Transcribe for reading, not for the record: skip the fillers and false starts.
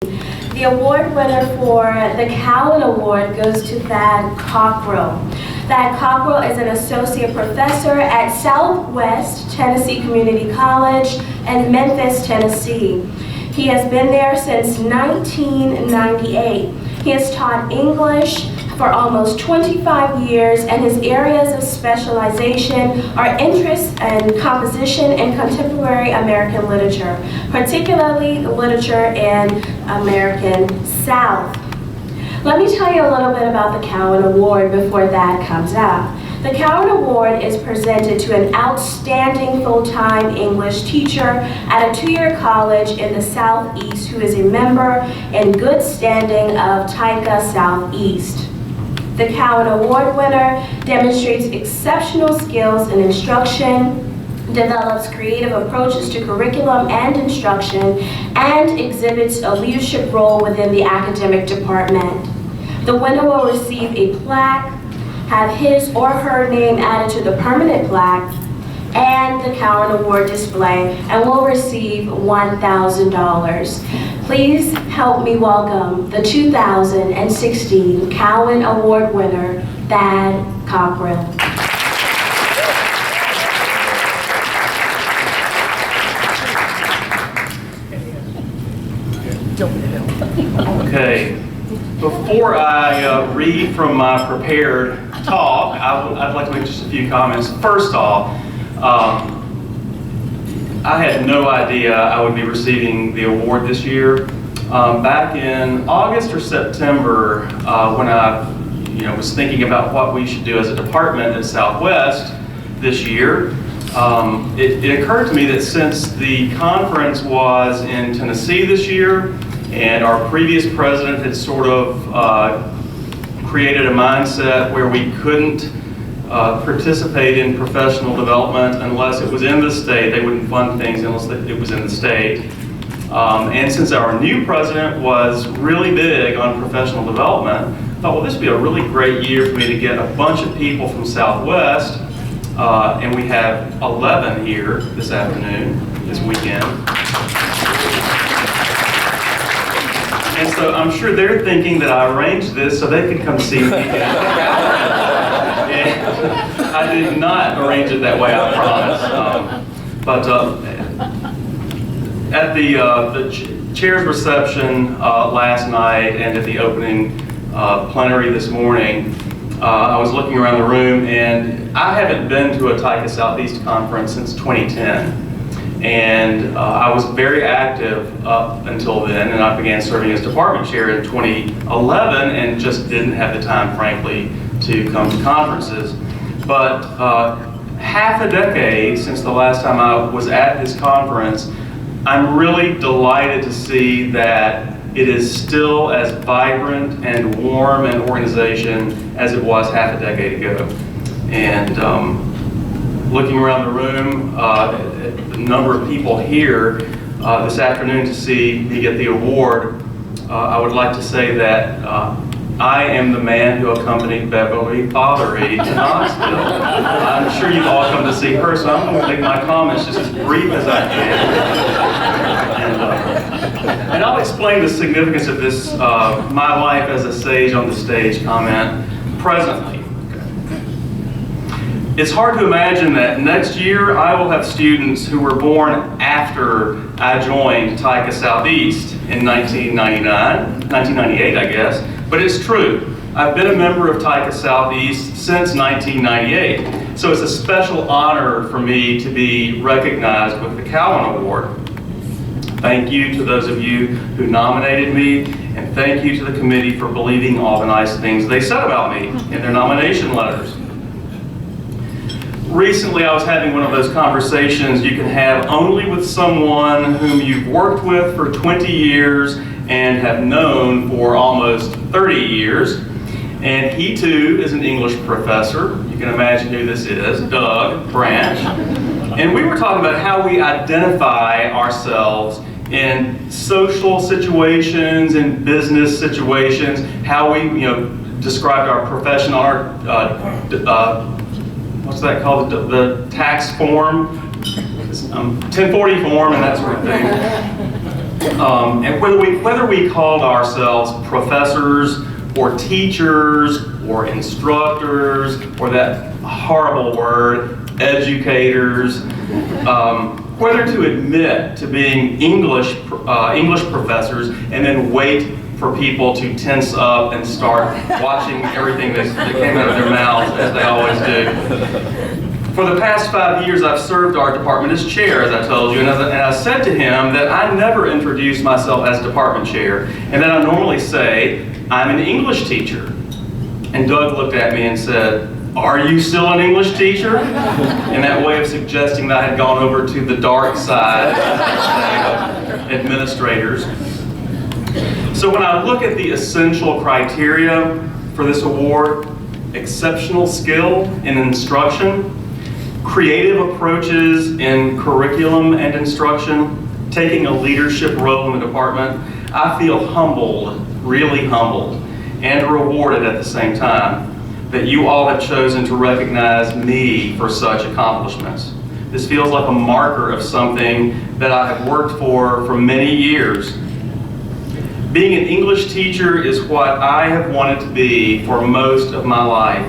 The award winner for the Cowan Award goes to Thad Cockrill. Thad Cockrill is an associate professor at Southwest Tennessee Community College in Memphis, Tennessee. He has been there since 1998. He has taught English for almost 25 years, and his areas of specialization are interests in composition and contemporary American literature, particularly literature in American South. Let me tell you a little bit about the Cowan Award before that comes up. The Cowan Award is presented to an outstanding full-time English teacher at a two-year college in the Southeast who is a member in good standing of TYCA Southeast. The Cowan Award winner demonstrates exceptional skills in instruction, develops creative approaches to curriculum and instruction, and exhibits a leadership role within the academic department. The winner will receive a plaque, have his or her name added to the permanent plaque, and the Cowan Award display, and will receive $1,000. Please help me welcome the 2016 Cowan Award winner, Thad Cockrill. Okay, before I read from my prepared talk, I'd like to make just a few comments. First off, I had no idea I would be receiving the award this year. Back in August or September, when I was thinking about what we should do as a department at Southwest this year, it occurred to me that since the conference was in Tennessee this year, and our previous president had sort of created a mindset where we couldn't participate in professional development unless it was in the state. They wouldn't fund things unless it was in the state. And since our new president was really big on professional development, I thought, well, this would be a really great year for me to get a bunch of people from Southwest, and we have 11 here this afternoon, this weekend. And so I'm sure they're thinking that I arranged this so they could come see me. I did not arrange it that way, I promise. But at the chair's reception last night and at the opening plenary this morning, I was looking around the room, and I haven't been to a TYCA Southeast conference since 2010. And I was very active up until then, and I began serving as department chair in 2011 and just didn't have the time, frankly, to come to conferences. But half a decade since the last time I was at this conference, I'm really delighted to see that it is still as vibrant and warm an organization as it was half a decade ago. And looking around the room, the number of people here this afternoon to see me get the award, I would like to say that I am the man who accompanied Beverly Fothery to Knoxville. I'm sure you've all come to see her, so I'm going to make my comments just as brief as I can. And I'll explain the significance of this, my life as a sage on the stage comment presently. It's hard to imagine that next year I will have students who were born after I joined TYCA Southeast in 1998, I guess. But it's true. I've been a member of TYCA Southeast since 1998. So it's a special honor for me to be recognized with the Cowan Award. Thank you to those of you who nominated me, and thank you to the committee for believing all the nice things they said about me in their nomination letters. Recently, I was having one of those conversations you can have only with someone whom you've worked with for 20 years and have known for almost 30 years. And he too is an English professor. You can imagine who this is, Doug Branch. And we were talking about how we identify ourselves in social situations, in business situations, how we described our profession, our what's that called, the tax form, 1040 form and that sort of thing. And whether we called ourselves professors or teachers or instructors or that horrible word, educators, whether to admit to being English professors and then wait for people to tense up and start watching everything that came out of their mouths, as they always do. For the past 5 years, I've served our department as chair, as I told you, and I said to him that I never introduce myself as department chair, and that I normally say, I'm an English teacher. And Doug looked at me and said, are you still an English teacher? In that way of suggesting that I had gone over to the dark side of administrators. So when I look at the essential criteria for this award, exceptional skill in instruction, creative approaches in curriculum and instruction, taking a leadership role in the department, I feel humbled, really humbled, and rewarded at the same time that you all have chosen to recognize me for such accomplishments. This feels like a marker of something that I have worked for many years. Being an English teacher is what I have wanted to be for most of my life.